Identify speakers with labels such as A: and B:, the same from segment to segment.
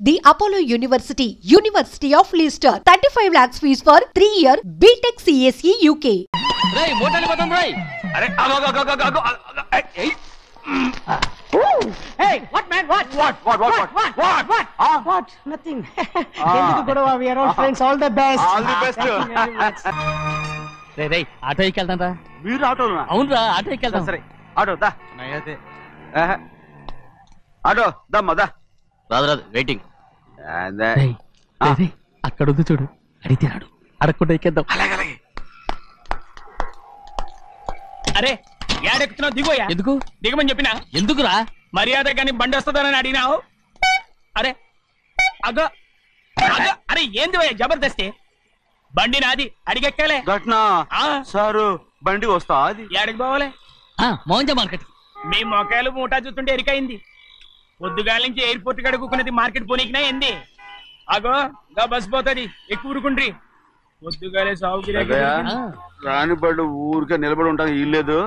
A: The Apollo University, University of Leicester. 35 lakhs fees for 3-year BTech CSE UK.
B: Ray, motali batam Ray.
C: Are, ago.
D: Hey, what man? What? What? Nothing. We are all friends. All the best.
C: All the best.
B: Ray, auto ekkeldam ra.
C: Meer auto na.
B: Avunu ra, auto ekkeldam.
C: Sare. Auto da. Nayate. Auto da mada.
B: రాదు waiting.
C: Ray,
B: అక్కడ ఉంది చూడు, అడిగితే రాడు, అడగకుండా ఎక్కేద్దాం.
C: అలాగే.
E: అరే ఏడెక్కుతున్నావు? దిగోయా.
B: ఎందుకు
E: దిగమని చెప్పినా?
B: ఎందుకురా?
E: మర్యాద కానీ బండి వస్తుందని అడిగినావు. అరే అగో అరే ఏంది భయ్యా జబర్దస్తి? బండి నాది, అడిగెక్కాలే.
C: ఘట్నా సారు బండి వస్తా అది
E: ఏడకి పోవాలే?
B: మోహన్జా మార్కెట్.
E: మీ మొక్కలు మూటా చూస్తుంటే ఎరికైంది. పొద్దుగాల నుంచి ఎయిర్పోర్ట్ కడుక్కున్నది మార్కెట్ పోనీకినా ఏంది? అగో గా బస్ పోతుంది, ఎక్కువ ఊరుకుండ్రి. పొద్దుగాలే సాగుకి
C: రాని బళ్ళు ఊరికే నిలబడి ఉంటాను, ఇల్లేదు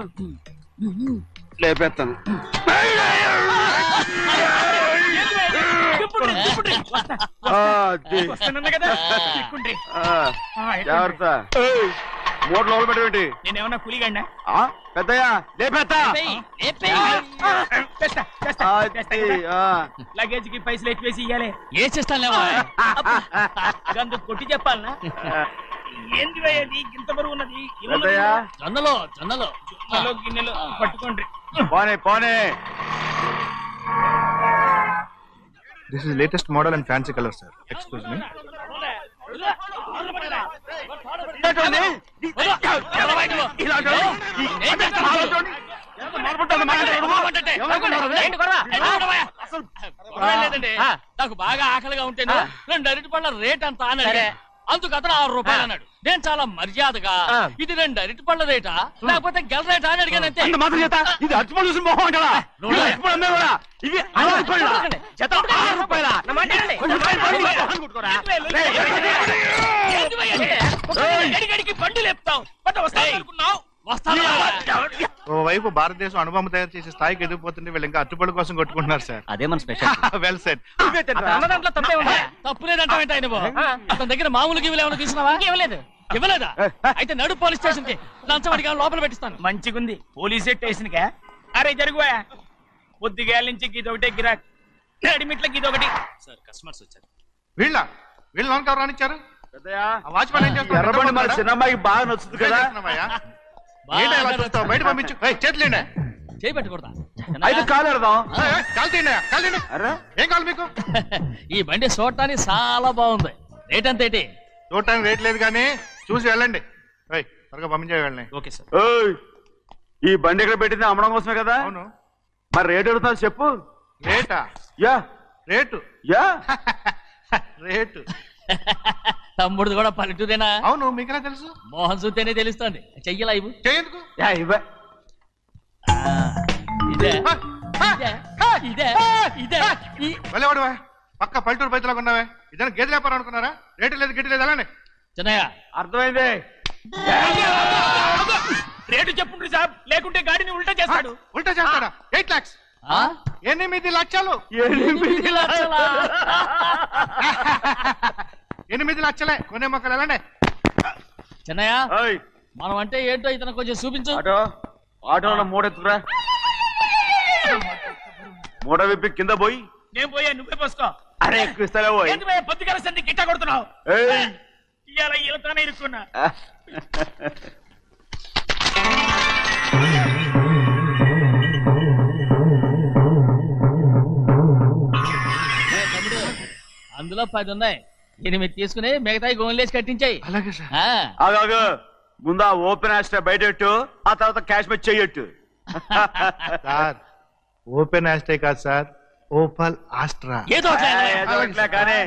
C: లేపేస్తాను. జాగ్రత్త, మూడు లోపల పెట్టేటి.
E: నేనేమన్నా కూలిగండా?
C: పెద్దయ్యా లేపేస్తా.
E: లగేజ్ కి పైసలు ఎక్కువేసి ఇయ్యాలి.
B: ఏ చేస్తానులేవా?
E: గందు కొట్టి చెప్పాలనా? ఏంది భయ్యది ఇంత బరువు ఉన్నది?
C: పెద్దయ్యా
E: జొన్నలో గిన్నెలు పట్టుకోండి.
C: పోనే.
F: This is latest model and fancy color, sir. Excuse me.
B: నాకు బాగా ఆకలిగా ఉంటే 2 అరటి పళ్ళ రేట్ అంత అన్నాడు. అందుకు అతను 6 రూపాయలు అన్నాడు. నేను చాలా మర్యాదగా ఇది 2 అరటి పళ్ళ రేటా లేకపోతే గెల రేటా అని అడిగాను. అంతే.
C: ఇది అరటిపళ్ళు చూసి మొహం అంటారా? ఇవి 6
E: రూపాయల బండి లేపుతావు.
F: ఓవైపు భారతదేశం అనుభవం తయారు చేసే స్థాయికి ఎదిగిపోతుంటే వీళ్ళు ఇంకా అట్టుపడి కోసం కొట్టుకుంటున్నారు సార్.
B: అదే మన స్పెషల్.
F: Well set.
B: తప్పులేదంటావేంటి ఆయన? అతని దగ్గర మామూలు గివ్వులు ఏమైనా తీసుకున్నావా? ఇవ్వలేదా? అయితే నడు పోలీస్ స్టేషన్ కి లంచం అడిగా లోపల పెట్టిస్తాను.
E: మంచిగుంది పోలీస్ స్టేషన్ కా? అరే జరుగువా, పొద్దుగాల నుంచి గీదొకటే గిరాక్, నడిమిట్లకి ఇదొకటి.
B: సార్ కస్టమర్స్ వచ్చారు.
F: వీళ్ళ లోన్ కవర్ రానిచ్చారు.
C: వాచ్మెన్ ఏం చేస్తాడు? ఎర్రబండి మన చిన్నమ్మాయికి బాగా నచ్చుతుంది కదా.
F: బయట పంపించు. చేతులేండి.
B: చేయి పెట్టకూడదా?
C: అయితే కాలు ఎడదాం.
F: ఏం కావాలి మీకు?
B: ఈ బండి చూడటానికి చాలా బాగుంది. రేట్ అంత ఏంటి?
F: చూడటానికి రేట్ లేదు కానీ చూసి వెళ్ళండి. త్వరగా పంపించే వెళ్ళండి.
B: Okay sir.
C: ఈ బండి ఇక్కడ పెట్టింది అమ్మడం కోసమే కదా?
F: అవును.
C: మరి రేట్ అడుగుతాను చెప్పు.
F: రేటా? రేటు
B: తమ్ముడు కూడా పల్లెటూరేనా?
F: అవును. మీకెలా తెలుసు?
B: మోహన్ చూస్తేనే తెలుస్తుంది. చెయ్యలా ఇవ్వు.
F: చెయ్యకు. వెళ్ళేవాడువా? పక్క పల్లెటూరు బయటలాగా ఉన్నావే. ఇదైనా గేదె వ్యాపారం అనుకున్నారా? రేటు లేదు గిట్టు లేదు అలానే.
B: చిన్నయ్య
C: అర్థమైంది.
E: రేటు చెప్పుండ్రి సాబ్, లేకుంటే గాడిని ఉల్టా చేస్తాడు.
F: ఉల్టా చేస్తాడా? 8 lakhs. 8 లక్షలు. 8 లక్షలే. కొనే మొక్కలు ఎలానే.
B: చిన్నయ్య మనం అంటే ఏంటో ఇతను కొంచెం చూపించు.
C: ఆటోలో మూడెత్తుకురా. మూడ విప్పి కింద పోయి.
E: నేను పోయా, నువ్వే పోసుకో.
C: అరే ఎక్కువ ఇస్తాలే పోయి.
E: పొద్దుగాల సంది గిట్ట కొడుతున్నావు. ఇవాళ ఈలతోనే ఇరుక్కున్నా.
B: అందులో 10 ఉన్నాయి. 8 తీసుకుని మిగతాయి గోన్లేసి కట్టించాయి.
F: అలాగే సార్.
C: ఆగాగు, ముందా ఓపెన్ ఆస్ట్రా బయటెట్టు, ఆ తర్వాత క్యాష్ మెచ్ చెయ్యట్టు.
F: సార్ ఓపెన్ ఆస్ట్రే కాదు సార్, ఓపల్ ఆస్ట్రా.
B: ఏదో
C: కానీ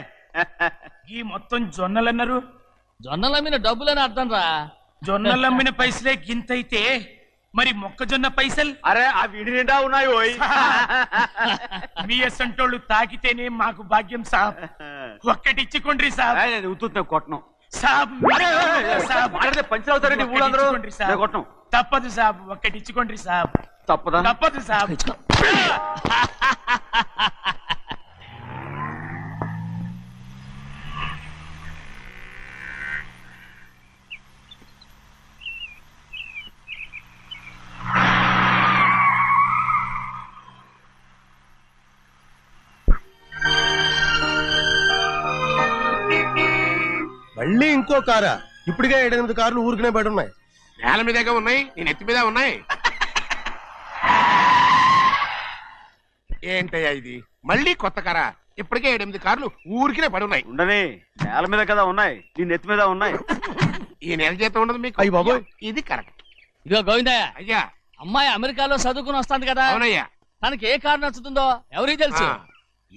E: ఈ మొత్తం జొన్నలన్నారు.
B: జొన్నలమ్మిన డబ్బులని అర్థం రా.
E: జొన్నలమ్మిన పైసలే గింతైతే మరి మొక్కజొన్న పైసలు?
C: అరే ఆ విడి నిండా ఉన్నాయి. పోయి
E: మీ అసంటోళ్ళు తాకితేనే మాకు భాగ్యం సాబ్. ఒక్కటి ఇచ్చుకోండి సాబ్.
C: ఉత్తున్నా కొట్టను
E: సాబ్.
C: పంచర్ అవుతారండి ఊళ్ళందరూ. కొట్టను.
E: తప్పదు సాబ్, ఒక్కటి ఇచ్చుకోండి సాబ్.
C: తప్పదు సాబ్.
G: మళ్ళీ ఇంకో కారా? ఇప్పటికే 7-8 కార్లు ఊరికనే బయట ఉన్నాయి.
H: నేల మీదగా ఉన్నాయి, నేను ఎత్తి మీద ఉన్నాయి. ఏంటయ్యా ఇది? మళ్ళీ కొత్త కారా? ఇప్పటికే 7-8 కార్లు ఊరికినే పడి ఉన్నాయి.
C: ఉండని, నేల మీద కదా ఉన్నాయి, నీ నెత్తి మీద ఉన్నాయి.
H: ఈ నెల జీతం ఉండదు మీకు.
G: అయ్య బాబోయ్,
H: ఇది కరెక్ట్.
B: ఇదిగో గోవిందయ్య,
H: అయ్యా.
B: అమ్మాయి అమెరికాలో చదువుకుని వస్తాంది కదా.
H: అవునయ్యా.
B: తనకి ఏ కారు నచ్చుతుందో ఎవరికి తెలుసు.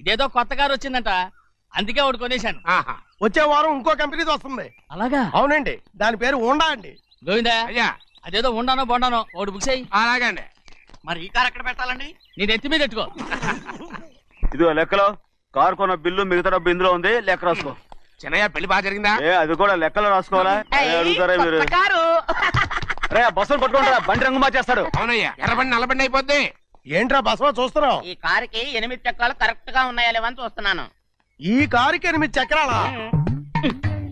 B: ఇదేదో కొత్త కారు వచ్చిందంట, అందుకే ఒకటి కొనేశాను.
G: వచ్చే వారం ఇంకో కంపెనీది వస్తుంది.
B: అలాగా?
G: అవునండి, దాని పేరు హోండా అండి.
B: గోవిందయ్య,
H: అయ్యా,
B: అదేదో ఉండానో బొండానో ఒకటి బుక్ చేయి.
H: అలాగండి.
E: మరి ఈ కార్ ఎక్కడ పెట్టాలండి?
B: నీ నెత్తి మీద పెట్టుకో.
C: ఇదిగో లెక్కలో కారు కొన్న బిల్లు, మిగతా డబ్బు ఇందులో ఉంది, లెక్క రాసుకో.
H: చిన్నయ్య పెళ్లి బాగా జరిగిందా?
C: అది కూడా లెక్కలో రాసుకోవాలా? అడుగుతారా మీరు? రే బస్సులు పట్టుకుంటారా, బండి రంగు మార్చేస్తాడు.
H: అవునయ్యా, ఎర్రబండి నల్లబండి అయిపోద్ది.
G: ఏంట్రా బసవా చూస్తున్నావు?
E: ఈ కారుకి 8 చక్రాలు కరెక్ట్ గా ఉన్నాయా లేవని చూస్తున్నాను.
G: ఈ కారుకి 8 చక్రాలా?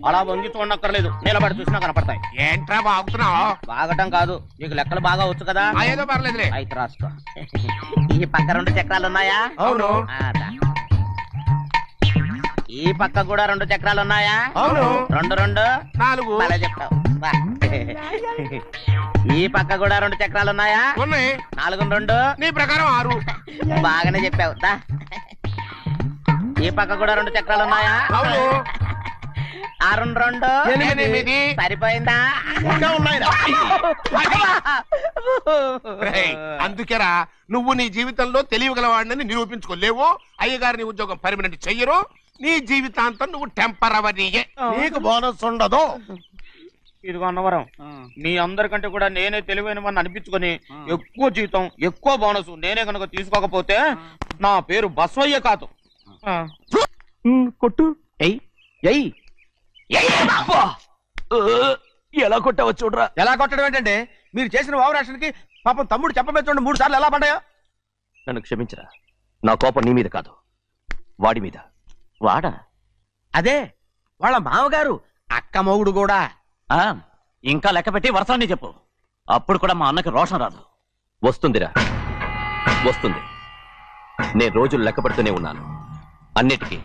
E: అలా వంగి చూడక్కర్లేదు, నిలబడి చూసినా కనపడతాయి.
H: ఏంట్రా బాగుతున్నావు?
E: బాగటం కాదు, నీకు లెక్కలు బాగా వచ్చు కదా.
H: ఏదో పర్లేదులే.
E: అయితే రాసుకో. ఈ పక్క 2 చక్రాలు ఉన్నాయా?
G: అవును.
E: ఈ పక్క కూడా 2 చక్రాలు ఉన్నాయా?
G: అవును.
E: 2 2
H: 4.
E: అలా చెప్తావు. ఈ పక్క కూడా 2 చక్రాలు ఉన్నాయా?
H: ఉన్నాయి.
E: 4 2
H: నీ ప్రకారం 6.
E: బాగానే చెప్పావు. ఈ పక్క కూడా 2 చక్రాలు ఉన్నాయా?
H: అవును.
E: 6 2
H: 8.
E: సరిపోయిందా?
G: ఇంకా ఉన్నాయిరా.
H: అందుకేరా నువ్వు నీ జీవితంలో తెలియగలవాడిని నిరూపించుకోలేవు. అయ్యగారు నీ ఉద్యోగం పర్మనెంట్ చెయ్యరు. నీ జీవితాంతం నువ్వు టెంపరవరీయే.
G: నీకు బోనస్ ఉండదు.
E: ఇదిగో అన్నవరం, మీ అందరికంటే కూడా నేనే తెలివైన అనిపించుకొని ఎక్కువ జీతం, ఎక్కువ బోనస్ నేనే కనుక తీసుకోకపోతే నా పేరు బస్వయ్య కాదు.
C: కొట్టు. ఎలా కొట్టావో చూడరా.
G: ఎలా కొట్టడం ఏంటంటే, మీరు చేసిన వావరాక్షణకి పాపం తమ్ముడు చెప్పబెట్టండి 3 సార్లు ఎలా పడ్డాయో.
I: నన్ను క్షమించరా, నా కోపం నీ మీద కాదు, వాడి మీద.
G: వాడా? అదే వాళ్ళ మామగారు, అక్క మొగుడు కూడా.
I: ఇంకా లెక్క పెట్టి వరసాన్ని చెప్పు, అప్పుడు కూడా మా అన్నకి రోషం రాదు. వస్తుందిరా, వస్తుంది. నేను రోజులు లెక్క పెడుతూనే ఉన్నాను. అన్నిటికీ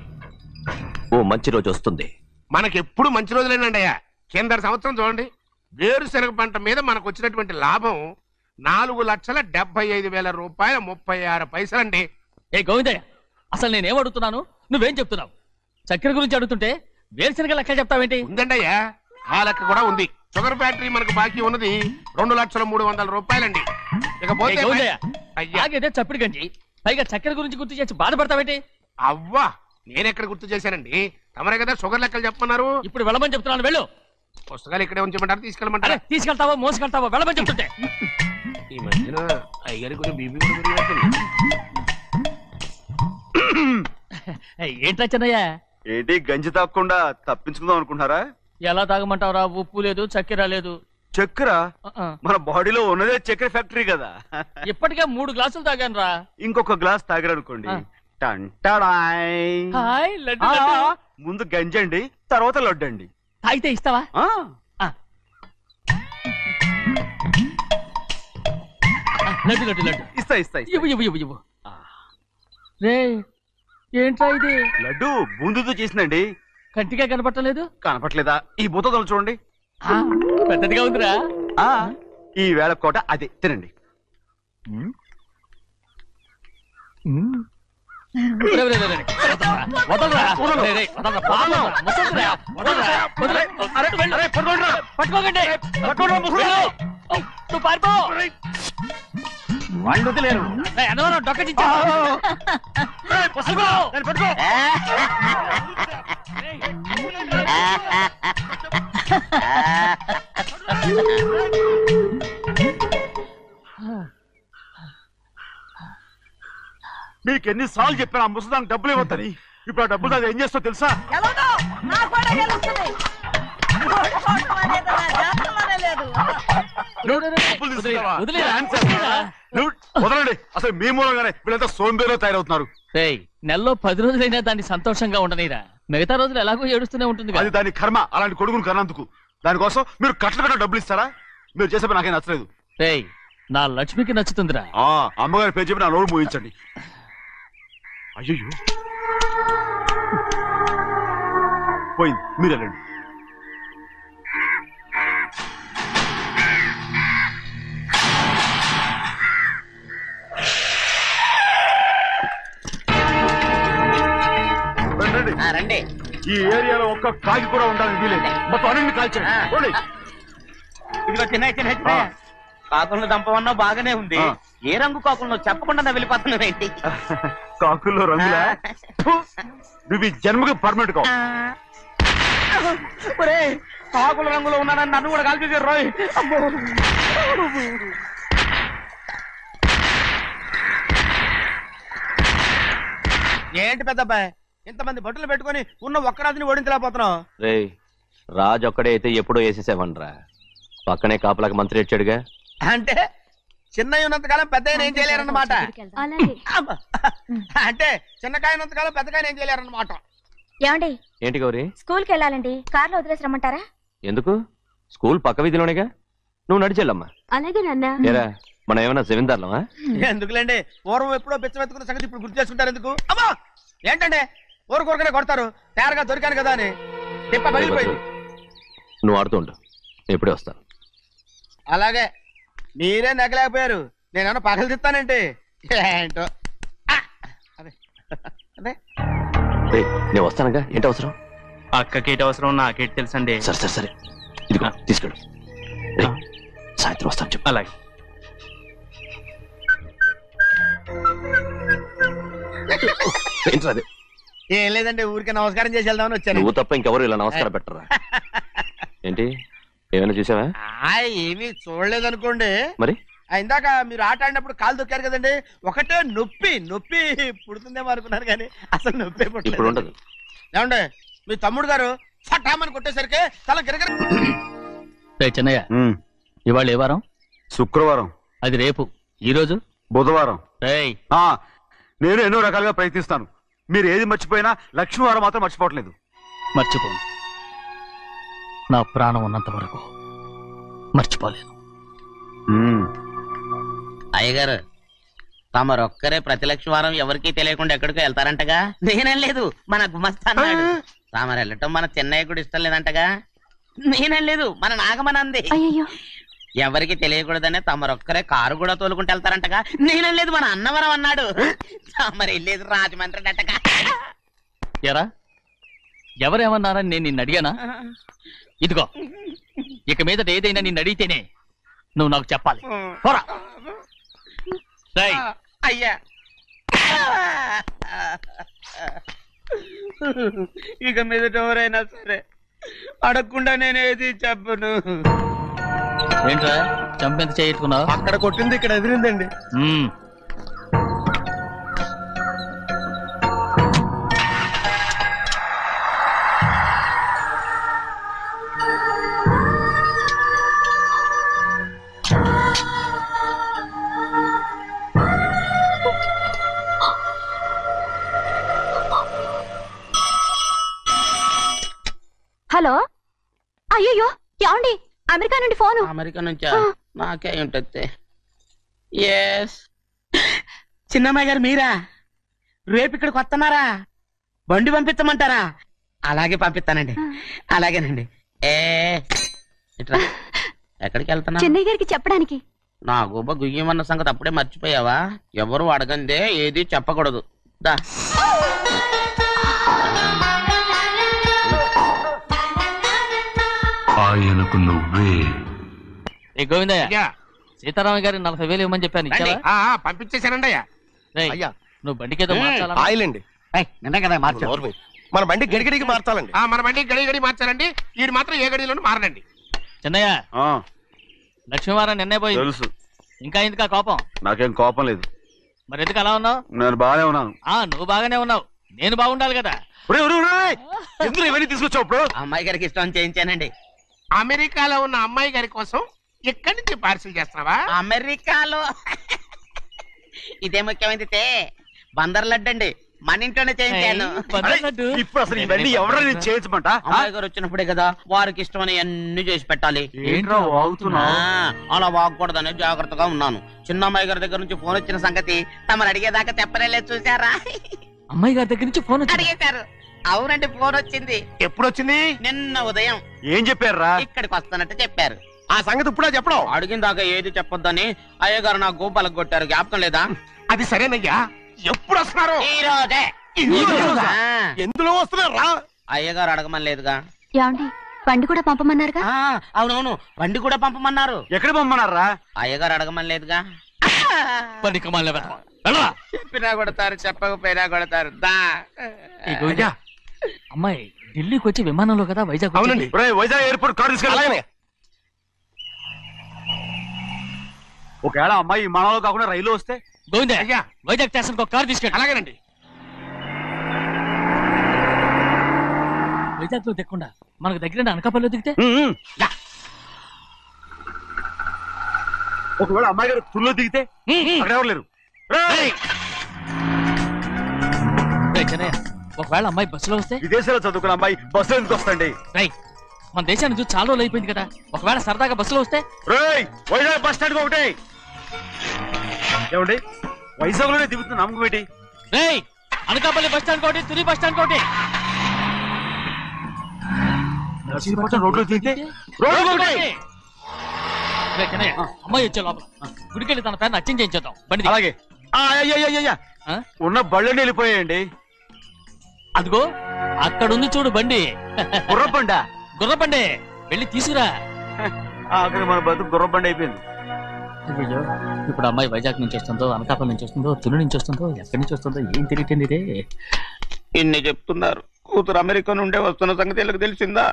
I: ఓ మంచి రోజు వస్తుంది.
H: మనకెప్పుడు మంచి రోజులేనండి అయ్యా. కింద సంవత్సరం చూడండి, వేరుశనగ పంట మీద మనకు వచ్చినటువంటి లాభం 4,75,000 రూపాయల 36 పైసలండి.
B: ఏ గోవిందయ్య, అసలు నేనేం అడుగుతున్నాను, నువ్వేం చెప్తున్నావు? చక్కెర గురించి అడుగుతుంటే వేరుశనగ లెక్క చెప్తావేంటి?
H: ఉందండి అయ్యా, ఆ లెక్క కూడా ఉంది. షుగర్ ఫ్యాక్టరీ మనకు బాకీ ఉన్నది 2,03,00,000 రూపాయలండి. ఇకపోతే
B: అయ్యా చప్పిడి గంజి, పైగా చక్కెర గురించి గుర్తు చేసి బాధపడతావేంటి?
H: అవ్వా, నేనెక్కడ గుర్తు చేశానండి, తమరే కదా షుగర్ లెక్కలు చెప్పమన్నారు.
B: ఇప్పుడు వెళ్ళమని చెప్తున్నాను, వెళ్ళు.
H: పుస్తకాలు ఇక్కడే ఉంచమంటారు, తీసుకెళ్ళమంటారా?
B: తీసుకెళ్తావో మోసుకెళ్తావో వెళ్ళమని చెప్తుంటే.
H: ఈ మధ్యన అయ్యగారి కొంచెం బీపీ కూడా పెరిగినట్టుంది.
B: ఏంట్రా చిన్నయ్య?
C: ఏంటి గంజి తాగకుండా తప్పించుకుందాం అనుకుంటున్నారా?
B: ఎలా తాగమంటావురా? ఉప్పు లేదు, చక్కెర లేదు.
C: చక్కెర? మన బాడీలో ఉన్నదే చక్కెర ఫ్యాక్టరీ కదా.
B: ఇప్పటికే 3 గ్లాసులు తాగాను రా.
C: ఇంకొక గ్లాస్ తాగారనుకోండి, ముందు గంజండి, తర్వాత లడ్డండి.
B: తాగితే ఇస్తావా? లడ్డు లడ్డు లడ్డు
C: ఇస్తా ఇస్తా.
B: ఇవ్వు ఇవ్వు ఇవ్వు ఇవ్వు. రే ఏంట్రా ఇది?
C: లడ్డు బూందుతో చేసిందండి.
B: కంటిగా కనపట్టలేదు.
C: కనపట్లేదా? ఈ బూతలు చూడండి,
B: పెద్దదిగా ఉందిరా.
C: ఈ వేళ కోట అదే, తినండి.
B: వాళ్ళు వదిలేరు. డొక్క
C: మీకు ఎన్నిసార్లు చెప్పాను ఆ ముసదానికి డబ్బులు ఇవ్వద్దని. ఇప్పుడు ఆ డబ్బులు అది ఏం చేస్తో తెలుసా? వదలండి, అసలు మీ మూలంగానే వీళ్ళంతా సోంబేలో తయారవుతున్నారు.
B: నెలలో 10 రోజులైనా దాన్ని సంతోషంగా ఉండనీరా. మిగతా రోజులు ఎలాగో ఏడుస్తూనే ఉంటుంది.
C: అది దాని కర్మ, అలాంటి కొడుకును కన్నందుకు. దానికోసం మీరు కట్ట డబ్బులు ఇస్తారా? మీరు చేసే నాకేం నచ్చలేదు.
B: నా లక్ష్మికి నచ్చుతుందిరా.
C: అమ్మగారి పేరు చెప్పి నా నోరు మూయించండి. అయ్యో పోయింది, మీరు వెళ్ళండి. రండి
G: రండి.
C: ఈ ఏరియాలో ఒక్క కాకి కూడా ఉండాలని వీలేదు. మొత్తం అన్ని కాల్చండి.
G: ఇదిగో చిన్న కాకులను దంపమన్నా బాగానే ఉంది. ఏ రంగు కాకులను చెప్పకుండా వెళ్ళిపోతున్నావు ఏంటి?
C: కాకుల్లో రంగులా? నువ్వు ఈ జన్మకి పర్మనెంట్ కావు.
G: కాకుల రంగులో ఉన్నానని నన్ను కూడా కాల్చేసారు రోయ్. ఏంటి పెద్దబ్బాయి ఇంతమంది బట్టలు పెట్టుకుని ఉన్న ఒక్కరాజుని ఓడించలేకపోతున్నావు?
I: రే రాజు ఒక్కడే అయితే ఎప్పుడో వేసేసేవనరా. పక్కనే కాపలాకి మంత్రి ఇచ్చాడుగా.
G: అంటే చిన్నయ్య ఉన్నంతకాలం పెద్దయ్య ఏం చేయలేరన్నమాట. అంటే చిన్నకాయ ఉన్నంతకాలం పెద్దకాయ ఏం చేయలేరన్నమాట.
J: ఏమండి
I: ఏంటి గౌరీ?
J: స్కూల్కి వెళ్ళాలండి, కార్లో వదిలేసి రమ్మంటారా?
I: ఎందుకు? స్కూల్ పక్క వీధిలోనేగా, నువ్వు నడిచెళ్ళమ్మా.
J: అలాగే నాన్న.
I: ఏరా మనం ఏమన్నా జమీందార్లమా?
G: ఎందుకులేండి, పూర్వం ఎప్పుడో బిచ్చమెత్తుకున్న సంగతి ఇప్పుడు గుర్తు చేసుకుంటారు ఎందుకు? అమ్మా ఏంటంటే ఊరుకోరుకనే కొడతారు, తయారుగా దొరికాను కదా అని. తిప్ప పగిలిపోయింది.
I: నువ్వు ఆడుతూ ఉండు, ఎప్పుడే వస్తాను.
G: అలాగే మీరే నగలేకపోయారు, నేనేమన్నా పగలు తిస్తానంటే ఏంటో. అదే అదే
I: నేను వస్తానుగా. ఏంటి అవసరం?
E: అక్కకేటి అవసరం నాకేటి తెలుసండి.
I: సరే సరే సరే, ఇదిగో తీసుకెళ్ళు. సాయంత్రం వస్తాను చెప్పు.
E: అలాగే.
I: ఏంట్రా అది?
G: ఏం లేదండి, ఊరికే నమస్కారం చేసి వెళ్దామని వచ్చాను.
I: నువ్వు తప్ప ఇంకెవరు ఇలా నమస్కారం పెట్టరా? ఏంటి ఏమైనా చూసావా?
G: ఏమీ చూడలేదనుకోండి.
I: మరి
G: ఇందాక మీరు ఆట ఆడినప్పుడు కాలు దొక్కారు కదండి, ఒకటే నొప్పి నొప్పి పుడుతుందేమో అనుకున్నారు కానీ అసలు నొప్పి
I: ఇప్పుడు ఉండదు.
G: ఏమండి మీ తమ్ముడు గారు ఫటామని కొట్టేసరికి తల గిరగిర.
B: చిన్నయ్య ఇవాళ ఏ వారం?
C: శుక్రవారం.
B: అది రేపు. ఈ రోజు
C: బుధవారం.
B: నేను
C: ఎన్నో రకాలుగా ప్రయత్నిస్తాను, మీరు ఏది మర్చిపోయినా లక్ష్మీవారం మాత్రం మర్చిపోవట్లేదు.
B: మర్చిపోను, నా ప్రాణం ఉన్నంత వరకు మర్చిపోలేను.
G: అయ్యగారు తమరొక్కరే ప్రతి లక్షవారం ఎవరికీ తెలియకుండా ఎక్కడికో వెళ్తారంటగా? నేనేం లేదు, మన గుమస్తా అన్నాడు. తామరు వెళ్ళటం మన చెన్నయ్య కూడా ఇష్టం లేదంటగా? నేనేం లేదు, మన నాగమనంది. ఎవరికి తెలియకూడదనే తమరొక్కరే కారు కూడా తోలుకుంటూ వెళ్తారంటగా? నేనేం లేదు, మన అన్నవరం అన్నాడు. తమరు వెళ్ళేది రాజమండ్రి అంటగా.
B: ఎరా ఎవరేమన్నారని నేను నిన్ను అడిగానా? ఇదిగో ఇక మీదట ఏదైనా నిన్ను అడిగితేనే నువ్వు నాకు చెప్పాలి.
G: అయ్యా ఇక మీదట ఎవరైనా సరే అడగకుండా నేనేది చెప్పను.
B: ఏంట్రా చంపెంత చేయించుకున్నావు?
G: అక్కడ కొట్టింది ఇక్కడ ఎదిరిందండి.
J: హలో, అయ్యో ఏమండి, అమెరికా నుండి ఫోను.
G: అమెరికా నుంచా? నాకే ఉంటుంది. ఎస్ చిన్నమ్మాయి గారు మీరా? రేపు ఇక్కడికి వస్తున్నారా? బండి పంపిస్తామంటారా? అలాగే పంపిస్తానండి. అలాగేనండి. ఇట్రా. ఎక్కడికి వెళ్తున్నా?
J: చెన్నై గారికి చెప్పడానికి.
G: నా గుబ్బ గుయ్యమన్న సంగతి అప్పుడే మర్చిపోయావా? ఎవరు అడగందే ఏది చెప్పకూడదు. దా
K: ఆయనకు నువ్వే.
B: గోవిందయ్య, సీతారామ గారి 40,000 ఇవ్వమని చెప్పాను, ఇచ్చావా?
H: పంపించేశానండి అయ్యా.
B: అయ్యా నువ్వు బండికేదో మార్చాలా?
H: ఆయిల్ అండి.
G: నిన్న కదా మార్చారు.
H: మన బండి గడిగడికి మార్చాలండి. మన బండి గడిగడి మార్చాలండి. వీడు మాత్రం ఏ గడిలోనూ మారనండి.
B: చిన్నయ్య, లక్ష్మీవారం నిన్నే పోయి
C: తెలుసు.
B: ఇంకా ఎందుకా కోపం?
C: నాకేం కోపం లేదు.
B: మరి ఎందుకు అలా ఉన్నావు?
C: నేను బాగానే ఉన్నాను.
B: నువ్వు బాగానే ఉన్నావు, నేను బాగుండాలి కదా.
C: ఎందుకు ఇవన్నీ తీసుకొచ్చావు? ఇప్పుడు
G: అమ్మాయి గారికి ఇష్టం చేయించానండి.
H: అమెరికాలో ఉన్న అమ్మాయి గారి కోసం ఎక్కడి నుంచి పార్సిల్ చేస్తున్నావా?
G: అమెరికాలో ఇదే ముఖ్యమైనది. బందర్ లడ్డు అండి, మన ఇంట్లోనే చేయించాను.
C: ఇప్పుడు అసలు ఇవన్నీ ఎవరైనా చేయించమంట?
G: అమ్మాయి గారు వచ్చినప్పుడే కదా వారికి ఇష్టమని అన్ని చేసి పెట్టాలి.
C: ఏంట్రా వాగుతున్నావ్?
G: అలా వాగకూడదని జాగ్రత్తగా ఉన్నాను. చిన్న అమ్మాయి గారి దగ్గర నుంచి ఫోన్ వచ్చిన సంగతి తమరు అడిగేదాకా చెప్పలేదు. చూసారా?
B: అమ్మాయి గారి దగ్గర నుంచి ఫోన్
G: అడిగేశారు. అవునండి, ఫోన్ వచ్చింది.
H: ఎప్పుడు వచ్చింది?
G: నిన్న ఉదయం.
C: ఏం చెప్పారా?
G: ఇక్కడికి వస్తానంటే చెప్పారు.
H: ఆ సంగతి ఇప్పుడే చెప్పడం.
G: అడిగిన దాకా ఏది చెప్పొద్దని అయ్యగారు నా గోపాలకు కొట్టారు. జ్ఞాపకం లేదా?
H: అది సరేనయ్యా, ఎప్పుడు వస్తున్నారు?
G: ఈ రోజే.
H: ఎందులో వస్తున్నారా?
G: అయ్యగారు అడగమని లేదుగా.
J: ఏమండి బండి కూడా పంపమన్నారుగా?
G: అవునవును, బండి కూడా పంపమన్నారు.
C: ఎక్కడ పంపమన్నారా?
G: అయ్యగారు అడగమని లేదుగా.
E: చెప్పినా కొడతారు, చెప్పకపోయినా కొడతారు.
B: అమ్మాయి ఢిల్లీకి వచ్చి విమానంలో కదా వైజాగ్.
C: అవునండి, వైజాగ్ ఎయిర్పోర్ట్ కార్ తీసుకెళ్ళి. ఒకవేళ అమ్మాయి విమానంలో కాకుండా రైలు వస్తే
B: గోవిందే వైజాగ్ స్టేషన్ ఒక కార్ తీసుకెళ్ళి.
H: అలాగేనండి.
B: వైజాగ్ లో దిక్కుండా మనకు దగ్గర అనకాపల్లిలో దిగితే.
C: ఒకవేళ అమ్మాయి గారు తుల్లో దిగితే అక్కడ ఎవరు లేరు.
B: ఒకవేళ అమ్మాయి బస్సులో వస్తే.
C: విదేశాల్లో చదువుకున్న అమ్మాయి బస్సులో ఎందుకు వస్తండి?
B: మన దేశాన్ని చూసి చాలా రోజులు అయిపోయింది కదా, ఒకవేళ సరదాగా బస్సులో వస్తే.
C: వైజాగ్ బస్ స్టాండ్ ఒకటి ఏమండి, వైజాగ్ లోనే దిగుతున్న నమ్మకం ఏంటి?
B: అనకాపల్లి బస్ స్టాండ్ కోటి, తుని బస్ స్టాండ్ కోటి.
C: రోడ్లో దిగితే
B: అమ్మాయి వచ్చే లోపల గుడికెళ్ళి తన పేరు అచ్చం చేయించేద్దాం బండి.
C: అలాగే. ఉన్న బళ్ళని వెళ్ళిపోయాయండి.
B: అదిగో అక్కడుంది చూడు బండి.
C: గుర్రబండా?
B: గుర్రబండి, వెళ్ళి తీసుకురా.
C: అక్కడ మన బతుకు గుర్రబండి అయిపోయింది.
B: అయ్యో, ఇప్పుడు అమ్మాయి వైజాగ్ నుంచి వస్తుందో, అనకాపల్లి నుంచి వస్తుందో, తుని నుంచి వస్తుందో, ఎక్కడి నుంచి వస్తుందో ఏం తెలియటండి ఇదే.
E: ఇన్ని చెప్తున్నారు, కూతురు అమెరికా నుండే వస్తున్న సంగతి వీళ్ళకి తెలిసిందా?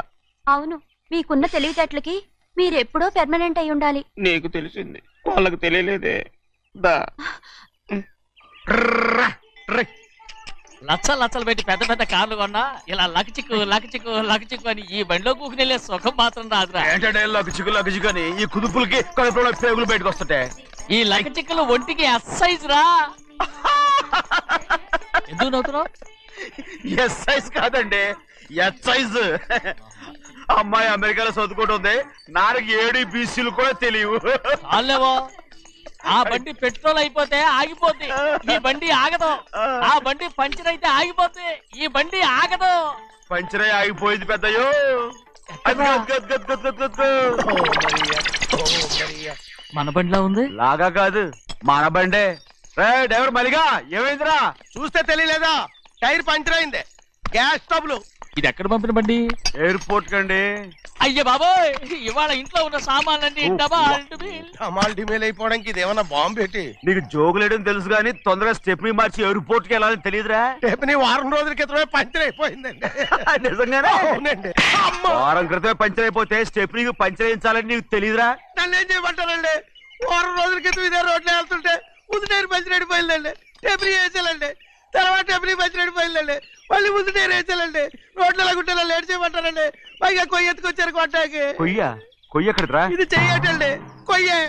J: అవును, మీకున్న తెలివితేటలకి మీరెప్పుడో పెర్మనెంట్ అయి ఉండాలి.
E: నీకు తెలిసింది, వాళ్ళకి తెలియలేదే. దా
B: లచ్చలు పెట్టి పెద్ద పెద్ద కార్లు కొన్నా ఇలా లకచిక్కు లకచిక్కు లకచిక్కు అని ఈ బండిలో కూకుని వెళ్ళే సుఖం మాత్రం రాదురా.
C: ఏంటంటే లకచిక్కు అని ఈ కుదుపులకి కడుపులో పేగులు బయటకు వస్తుంటాయి.
B: ఈ లకచిక్కులు ఒంటికి ఎక్సైజ్ రా. ఎందుకు నవ్వుతున్నావు?
C: ఎక్సైజ్ కాదండి, ఎక్సైజ్. అమ్మాయి అమెరికాలో చదువుకుంటుంది, నాకు 7 BCలు కూడా తెలియవు.
B: చాలేవో, ఆ బండి పెట్రోల్ అయిపోతే ఆగిపోద్ది, ఈ బండి ఆగదు. ఆ బండి పంచర్ అయితే ఆగిపోద్ది, ఈ బండి ఆగదు.
C: పంచర్ అయి ఆగిపోయింది పెద్దయ్యో.
B: మన బండిలా ఉంది.
C: లాగా కాదు, మన బండే. డ్రైవర్ మలిగా ఏమైందిరా?
H: చూస్తే తెలియలేదా? టైర్ పంచర్ అయింది. Gas trouble.
B: ఇది ఎక్కడ పంపిన బండి?
C: ఎయిర్పోర్ట్ కండి.
B: అయ్యే బాబోయ్, ఇవాళ ఇంట్లో ఉన్న సామాన్లన్నీ డబాల్
H: డిమేల్ అయిపోవడానికి ఇది ఏమన్నా బాంబు పెట్టి.
C: నీకు జోగులేయడం తెలుసు కానీ తొందరగా స్టెప్ని మార్చి ఎయిర్పోర్ట్ కి వెళ్ళాలని తెలియదురా?
H: స్టెప్ని వారం రోజుల క్రితమే పంచర్ అయిపోయిందండి.
C: నిజంగానే?
H: అవునండి.
C: వారం క్రితమే పంచర్ అయిపోతే స్టెప్ని పంచర్ వేయించాలని నీకు తెలియదురా?
H: నన్ను ఏం చేయమంటారండి? వారం రోజుల క్రితం ఇదే రోడ్లో వెళ్తుంటే ముందు టైర్ పంచర్ అయిపోయిందండి. స్టెప్ని వేసాలండి, తర్వాత స్టెప్ని పంచర్ అయిపోయిందండి, మళ్ళీ ముందు టైర్ వేసాలండి. రోడ్లలో గుట్టలో లేట్ చేయమంటారండి. పైగా కొయ్య ఎత్తుకొచ్చారు కొట్టాకి.
C: కొయ్య ఎక్కడరా?
H: ఇది చెయ్యటండి, కొయ్యే.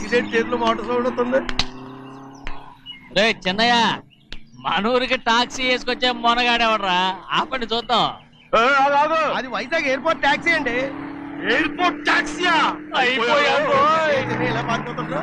H: ఇదే చేతులు మోటార్ సౌండ్ అవుతుంది.
B: రే చిన్నయ్య, మన ఊరికి టాక్సీ వేసుకొచ్చే మొనగాడేవడరా? ఆపండి చూద్దాం.
H: అది వైజాగ్ ఎయిర్పోర్ట్ టాక్సీ అండి.
C: ఎయిర్పోర్ట్ టాక్సీయా?
H: ఇలా పారిపోతుండ్రా.